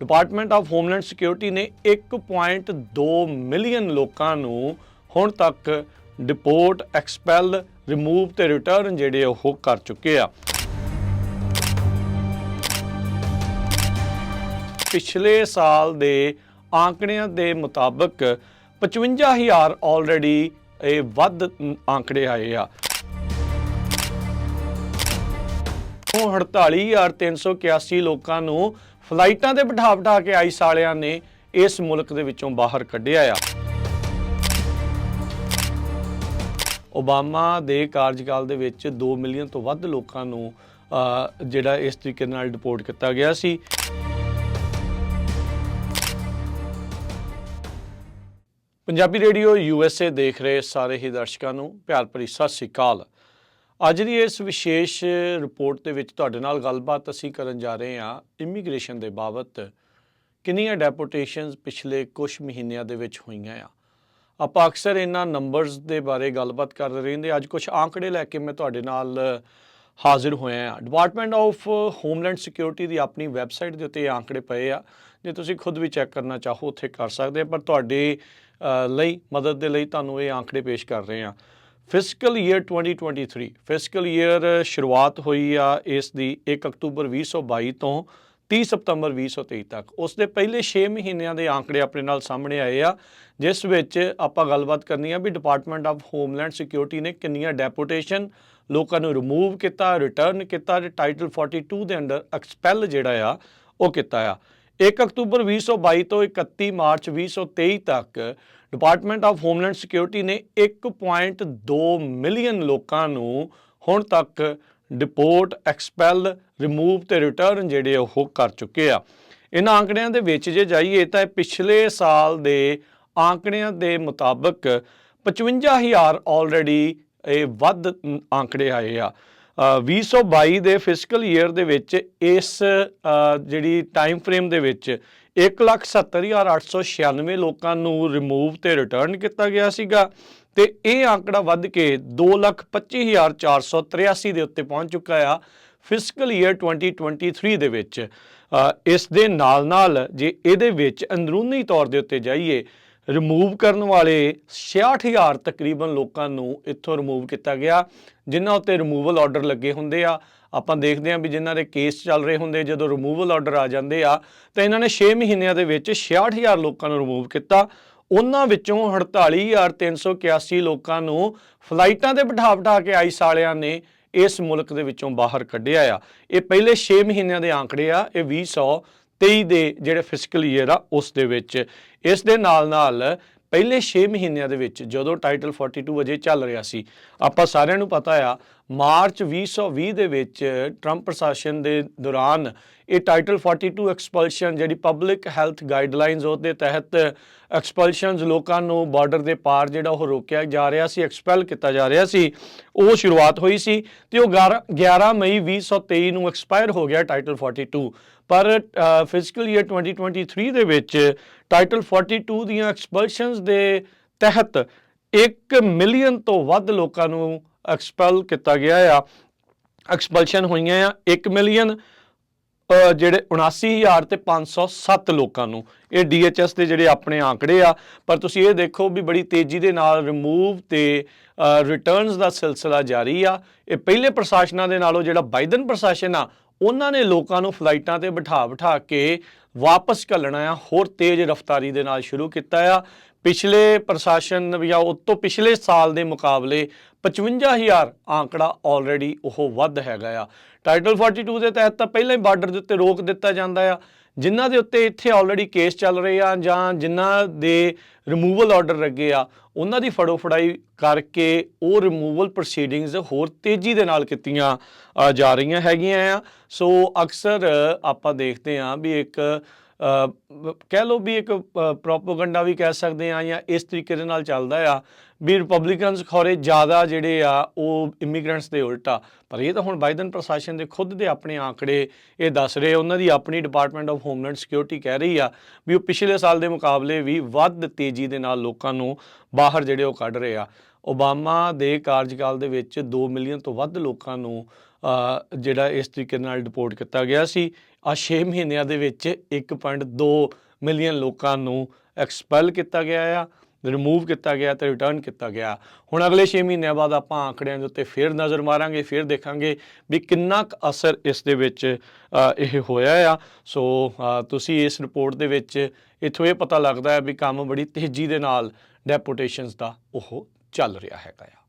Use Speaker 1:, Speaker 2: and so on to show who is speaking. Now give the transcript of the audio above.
Speaker 1: Department of homeland security ने 1.2 million लोगों ਨੂੰ ਹੁਣ तक डिपोर्ट एक्सपैल रिमूव ते रिटर्न ਜਿਹੜੇ ਉਹ कर चुके ਆ। पिछले साल ਦੇ आंकड़िਆਂ ਦੇ मुताबिक 55,000 ऑलरेडी ਵੱਧ आंकड़े आए आ। 48,381 ਲੋਕਾਂ ਨੂੰ ਫਲਾਈਟਾਂ ਤੇ ਬਿਠਾ ਕੇ ਆਈਸ ਵਾਲਿਆਂ ਨੇ ਇਸ ਮੁਲਕ ਦੇ ਵਿੱਚੋਂ ਬਾਹਰ ਕੱਢਿਆ ਆ। ओबामा ਦੇ ਕਾਰਜਕਾਲ ਦੇ ਵਿੱਚ 2 ਮਿਲੀਅਨ ਤੋਂ ਵੱਧ ਲੋਕਾਂ ਨੂੰ ਜਿਹੜਾ ਇਸ ਤਰੀਕੇ ਨਾਲ ਡਿਪੋਰਟ ਕੀਤਾ ਗਿਆ ਸੀ। ਪੰਜਾਬੀ ਰੇਡੀਓ USA ਦੇਖ ਰਹੇ ਸਾਰੇ ਹੀ ਦਰਸ਼ਕਾਂ ਨੂੰ ਪਿਆਰ ਭਰੀ ਸਤਿ ਸ਼੍ਰੀ ਅਕਾਲ। ਅੱਜ ਦੀ ਇਸ ਵਿਸ਼ੇਸ਼ ਰਿਪੋਰਟ ਦੇ ਵਿੱਚ ਤੁਹਾਡੇ ਨਾਲ ਗੱਲਬਾਤ ਅਸੀਂ ਕਰਨ ਜਾ ਰਹੇ ਹਾਂ ਇਮੀਗ੍ਰੇਸ਼ਨ ਦੇ ਬਾਬਤ। ਕਿੰਨੀਆਂ ਡੈਪੋਟੇਸ਼ਨਸ ਪਿਛਲੇ ਕੁਝ ਮਹੀਨਿਆਂ ਦੇ ਵਿੱਚ ਹੋਈਆਂ ਆ। ਆਪਾਂ ਅਕਸਰ ਇਹਨਾਂ ਨੰਬਰਸ ਦੇ ਬਾਰੇ ਗੱਲਬਾਤ ਕਰਦੇ ਰਹਿੰਦੇ। ਅੱਜ ਕੁਝ ਆંકੜੇ ਲੈ ਕੇ ਮੈਂ ਤੁਹਾਡੇ ਨਾਲ ਹਾਜ਼ਰ ਹੋਇਆ ਹਾਂ। ਡਿਪਾਰਟਮੈਂਟ ਆਫ ਹੋਮਲੈਂਡ ਸਿਕਿਉਰਿਟੀ ਦੀ ਆਪਣੀ ਵੈਬਸਾਈਟ ਦੇ ਉੱਤੇ ਆંકੜੇ ਪਏ ਆ। ਜੇ ਤੁਸੀਂ ਖੁਦ ਵੀ ਚੈੱਕ ਕਰਨਾ ਚਾਹੋ ਉੱਥੇ ਕਰ ਸਕਦੇ ਆ, ਪਰ ਤੁਹਾਡੇ ਲਈ ਮਦਦ ਦੇ ਲਈ ਤੁਹਾਨੂੰ ਇਹ ਆંકੜੇ ਪੇਸ਼ ਕਰ ਰਹੇ ਹਾਂ। ਫਿਸਕਲ ਈਅਰ 2023 ਫਿਸਕਲ ਈਅਰ ਸ਼ੁਰੂਆਤ ਹੋਈ ਆ ਇਸ ਦੀ 1 ਅਕਤੂਬਰ 2022 ਤੋਂ 30 ਸਤੰਬਰ 2023 ਤੱਕ। ਉਸ ਦੇ ਪਹਿਲੇ 6 ਮਹੀਨਿਆਂ ਦੇ ਆંકੜੇ ਆਪਣੇ ਨਾਲ ਸਾਹਮਣੇ ਆਏ ਆ, ਜਿਸ ਵਿੱਚ ਆਪਾਂ ਗੱਲਬਾਤ ਕਰਨੀ ਆ ਵੀ ਡਿਪਾਰਟਮੈਂਟ ਆਫ ਹੋਮਲੈਂਡ ਸਿਕਿਉਰਿਟੀ ਨੇ ਕਿੰਨੀਆਂ ਡੈਪੋਟੇਸ਼ਨ ਲੋਕਾਂ ਨੂੰ ਰਿਮੂਵ ਕੀਤਾ, ਰਿਟਰਨ ਕੀਤਾ ਤੇ ਟਾਈਟਲ 42 ਦੇ ਅੰਡਰ ਐਕਸਪੈਲ ਜਿਹੜਾ ਆ ਉਹ ਕੀਤਾ ਆ। 1 ਅਕਤੂਬਰ 2022 ਤੋਂ 31 ਮਾਰਚ 2023 ਤੱਕ ਡਿਪਾਰਟਮੈਂਟ ਆਫ ਹੋਮਲੈਂਡ ਸਿਕਿਉਰਿਟੀ ਨੇ 1.2 ਮਿਲੀਅਨ ਲੋਕਾਂ ਨੂੰ ਹੁਣ ਤੱਕ ਡਿਪੋਰਟ, ਐਕਸਪੈਲ, ਰਿਮੂਵ ਤੇ ਰਿਟਰਨ ਜਿਹੜੇ ਉਹ ਕਰ ਚੁੱਕੇ ਆ। ਇਹਨਾਂ ਆંકੜਿਆਂ ਦੇ ਵਿੱਚ ਜੇ ਜਾਈਏ ਤਾਂ ਪਿਛਲੇ ਸਾਲ ਦੇ ਆંકੜਿਆਂ ਦੇ ਮੁਤਾਬਕ 55,000 ਆਲਰੇਡੀ ਵੱਧ ਆંકੜੇ ਆਏ ਆ। 2022 ਦੇ ਫਿਸਕਲ ਈਅਰ ਦੇ ਵਿੱਚ ਇਸ ਜਿਹੜੀ ਟਾਈਮ ਫਰੇਮ ਦੇ ਵਿੱਚ 1,70,896 ਲੋਕਾਂ ਨੂੰ ਰਿਮੂਵ ਤੇ ਰਿਟਰਨ ਕੀਤਾ ਗਿਆ ਸੀਗਾ ਤੇ ਇਹ ਆંકੜਾ ਵੱਧ ਕੇ 2,25,483 ਦੇ ਉੱਤੇ ਪਹੁੰਚ ਚੁੱਕਾ ਆ ਫਿਸਕਲ ਈਅਰ 2023 ਦੇ ਵਿੱਚ। ਇਸ ਦੇ ਨਾਲ ਜੇ ਇਹਦੇ ਵਿੱਚ ਅੰਦਰੂਨੀ ਤੌਰ ਦੇ ਉੱਤੇ ਜਾਈਏ, ਰਿਮੂਵ ਕਰਨ ਵਾਲੇ 66,000 ਤਕਰੀਬਨ ਲੋਕਾਂ ਨੂੰ ਇੱਥੋਂ ਰਿਮੂਵ ਕੀਤਾ ਗਿਆ, ਜਿਨ੍ਹਾਂ ਉੱਤੇ ਰਿਮੂਵਲ ਆਰਡਰ ਲੱਗੇ ਹੁੰਦੇ ਆ। ਆਪਾਂ ਦੇਖਦੇ ਹਾਂ ਵੀ ਜਿਨ੍ਹਾਂ ਦੇ ਕੇਸ ਚੱਲ ਰਹੇ ਹੁੰਦੇ, ਜਦੋਂ ਰਿਮੂਵਲ ਆਰਡਰ ਆ ਜਾਂਦੇ ਆ ਤਾਂ ਇਹਨਾਂ ਨੇ 6 ਮਹੀਨਿਆਂ ਦੇ ਵਿੱਚ 66,000 ਲੋਕਾਂ ਨੂੰ ਰਿਮੂਵ ਕੀਤਾ। ਉਹਨਾਂ ਵਿੱਚੋਂ 48,381 ਲੋਕਾਂ ਨੂੰ ਫਲਾਈਟਾਂ ਤੇ ਬਿਠਾ ਕੇ ਆਈਸ ਵਾਲਿਆਂ ਨੇ ਇਸ ਮੁਲਕ ਦੇ ਵਿੱਚੋਂ ਬਾਹਰ ਕੱਢਿਆ ਆ। ਇਹ ਪਹਿਲੇ 6 ਮਹੀਨਿਆਂ ਦੇ ਆંકੜੇ ਆ, ਇਹ 2023 ਦੇ ਜਿਹੜੇ ਫਿਸਕਲ ਈਅਰ ਆ ਉਸ ਦੇ ਵਿੱਚ। ਇਸ ਦੇ ਨਾਲ ਪਹਿਲੇ 6 ਮਹੀਨਿਆਂ ਦੇ ਵਿੱਚ ਜਦੋਂ ਟਾਈਟਲ 42 ਅਜੇ ਚੱਲ ਰਿਹਾ ਸੀ, ਆਪਾਂ ਸਾਰਿਆਂ ਨੂੰ ਪਤਾ ਆ ਮਾਰਚ 2020 ਦੇ ਵਿੱਚ ਟਰੰਪ ਪ੍ਰਸ਼ਾਸਨ ਦੇ ਦੌਰਾਨ ਇਹ ਟਾਈਟਲ 42 ਐਕਸਪਲਸ਼ਨ ਜਿਹੜੀ ਪਬਲਿਕ ਹੈਲਥ ਗਾਈਡਲਾਈਨਸ ਉਹਦੇ ਤਹਿਤ ਐਕਸਪਲਸ਼ਨਸ ਲੋਕਾਂ ਨੂੰ ਬਾਰਡਰ ਦੇ ਪਾਰ ਜਿਹੜਾ ਉਹ ਰੋਕਿਆ ਜਾ ਰਿਹਾ ਸੀ, ਐਕਸਪੈਲ ਕੀਤਾ ਜਾ ਰਿਹਾ ਸੀ, ਉਹ ਸ਼ੁਰੂਆਤ ਹੋਈ ਸੀ ਤੇ ਉਹ 11 ਮਈ 2023 ਨੂੰ ਐਕਸਪਾਇਰ ਹੋ ਗਿਆ ਟਾਈਟਲ 42। ਪਰ ਫਿਸਕਲ ਈਅਰ 2023 ਦੇ ਵਿੱਚ ਟਾਈਟਲ 42 ਦੀਆਂ ਐਕਸਪਲਸ਼ਨਸ ਦੇ ਤਹਿਤ 1 ਮਿਲੀਅਨ ਤੋਂ ਵੱਧ ਲੋਕਾਂ ਨੂੰ ਐਕਸਪੈਲ ਕੀਤਾ ਗਿਆ ਆ। ਐਕਸਪਲਸ਼ਨ ਹੋਈਆਂ ਆ 1 ਮਿਲੀਅਨ ਜਿਹੜੇ 79,507 ਲੋਕਾਂ ਨੂੰ। ਇਹ DHS ਦੇ ਜਿਹੜੇ ਆਪਣੇ ਆંકੜੇ ਆ, ਪਰ ਤੁਸੀਂ ਇਹ ਦੇਖੋ ਵੀ ਬੜੀ ਤੇਜ਼ੀ ਦੇ ਨਾਲ ਰਿਮੂਵ ਤੇ ਰਿਟਰਨਸ ਦਾ ਸਿਲਸਿਲਾ ਜਾਰੀ ਆ। ਇਹ ਪਹਿਲੇ ਪ੍ਰਸ਼ਾਸਨਾਂ ਦੇ ਨਾਲੋਂ ਜਿਹੜਾ ਬਾਈਡਨ ਪ੍ਰਸ਼ਾਸਨ ਆ ਉਹਨਾਂ ਨੇ ਲੋਕਾਂ ਨੂੰ ਫਲਾਈਟਾਂ ਤੇ ਬਿਠਾ ਕੇ ਵਾਪਸ ਘੱਲਣਾ ਆ ਹੋਰ ਤੇਜ਼ ਰਫ਼ਤਾਰੀ ਦੇ ਨਾਲ ਸ਼ੁਰੂ ਕੀਤਾ ਆ। ਪਿਛਲੇ ਪ੍ਰਸ਼ਾਸਨ ਜਾਂ ਉਸ ਤੋਂ ਪਿਛਲੇ ਸਾਲ ਦੇ ਮੁਕਾਬਲੇ 55,000 ਆંકੜਾ ਆਲਰੇਡੀ ਉਹ ਵੱਧ ਹੈਗਾ ਆ। ਟਾਈਟਲ 42 ਦੇ ਤਹਿਤ ਤਾਂ ਪਹਿਲਾਂ ਹੀ ਬਾਰਡਰ ਦੇ ਉੱਤੇ ਰੋਕ ਦਿੱਤਾ ਜਾਂਦਾ ਆ। ਜਿਨ੍ਹਾਂ ਦੇ ਉੱਤੇ ਇੱਥੇ ਆਲਰੇਡੀ ਕੇਸ ਚੱਲ ਰਹੇ ਆ ਜਾਂ ਜਿਨ੍ਹਾਂ ਦੇ ਰਿਮੂਵਲ ਆਰਡਰ ਲੱਗੇ ਆ, ਉਹਨਾਂ ਦੀ ਫੜੋਫੜਾਈ ਕਰਕੇ ਉਹ ਰਿਮੂਵਲ ਪ੍ਰੋਸੀਡਿੰਗਸ ਹੋਰ ਤੇਜ਼ੀ ਦੇ ਨਾਲ ਕੀਤੀਆਂ ਜਾ ਰਹੀਆਂ ਹੈਗੀਆਂ ਆ। ਸੋ ਅਕਸਰ ਆਪਾਂ ਦੇਖਦੇ ਹਾਂ ਵੀ ਇੱਕ ਕਹਿ ਲਓ ਵੀ ਇੱਕ ਪ੍ਰੋਪੋਗੰਡਾ ਵੀ ਕਹਿ ਸਕਦੇ ਹਾਂ ਜਾਂ ਇਸ ਤਰੀਕੇ ਦੇ ਨਾਲ ਚੱਲਦਾ ਆ ਵੀ ਰਿਪਬਲਿਕਨਸ ਖੌਰੇ ਜ਼ਿਆਦਾ ਜਿਹੜੇ ਆ ਉਹ ਇਮੀਗ੍ਰੈਂਟਸ ਦੇ ਉਲਟਾ। ਪਰ ਇਹ ਤਾਂ ਹੁਣ ਬਾਈਡਨ ਪ੍ਰਸ਼ਾਸਨ ਦੇ ਖੁਦ ਦੇ ਆਪਣੇ ਆંકੜੇ ਇਹ ਦੱਸ ਰਹੇ, ਉਹਨਾਂ ਦੀ ਆਪਣੀ ਡਿਪਾਰਟਮੈਂਟ ਆਫ ਹੋਮਲੈਂਡ ਸਿਕਿਉਰਿਟੀ ਕਹਿ ਰਹੀ ਆ ਵੀ ਉਹ ਪਿਛਲੇ ਸਾਲ ਦੇ ਮੁਕਾਬਲੇ ਵੀ ਵੱਧ ਤੇਜ਼ੀ ਦੇ ਨਾਲ ਲੋਕਾਂ ਨੂੰ ਬਾਹਰ ਜਿਹੜੇ ਉਹ ਕੱਢ ਰਹੇ ਆ। ਓਬਾਮਾ ਦੇ ਕਾਰਜਕਾਲ ਦੇ ਵਿੱਚ 2 ਮਿਲੀਅਨ ਤੋਂ ਵੱਧ ਲੋਕਾਂ ਨੂੰ ਜਿਹੜਾ ਇਸ ਤਰੀਕੇ ਨਾਲ ਡਿਪੋਰਟ ਕੀਤਾ ਗਿਆ ਸੀ। 6 ਮਹੀਨਿਆਂ ਦੇ ਵਿੱਚ 1.2 ਮਿਲੀਅਨ ਲੋਕਾਂ ਨੂੰ ਐਕਸਪੈਲ ਕੀਤਾ ਗਿਆ ਆ, ਰਿਮੂਵ ਕੀਤਾ ਗਿਆ ਅਤੇ ਰਿਟਰਨ ਕੀਤਾ ਗਿਆ। ਹੁਣ ਅਗਲੇ 6 ਮਹੀਨਿਆਂ ਬਾਅਦ ਆਪਾਂ ਆંકੜਿਆਂ ਦੇ ਉੱਤੇ ਫਿਰ ਨਜ਼ਰ ਮਾਰਾਂਗੇ, ਫਿਰ ਦੇਖਾਂਗੇ ਵੀ ਕਿੰਨਾ ਕੁ ਅਸਰ ਇਸ ਦੇ ਵਿੱਚ ਇਹ ਹੋਇਆ ਆ। ਸੋ ਤੁਸੀਂ ਇਸ ਰਿਪੋਰਟ ਦੇ ਵਿੱਚ ਇੱਥੋਂ ਇਹ ਪਤਾ ਲੱਗਦਾ ਹੈ ਵੀ ਕੰਮ ਬੜੀ ਤੇਜ਼ੀ ਦੇ ਨਾਲ ਡੈਪੋਟੇਸ਼ਨਸ ਦਾ ਉਹ ਚੱਲ ਰਿਹਾ ਹੈਗਾ ਆ।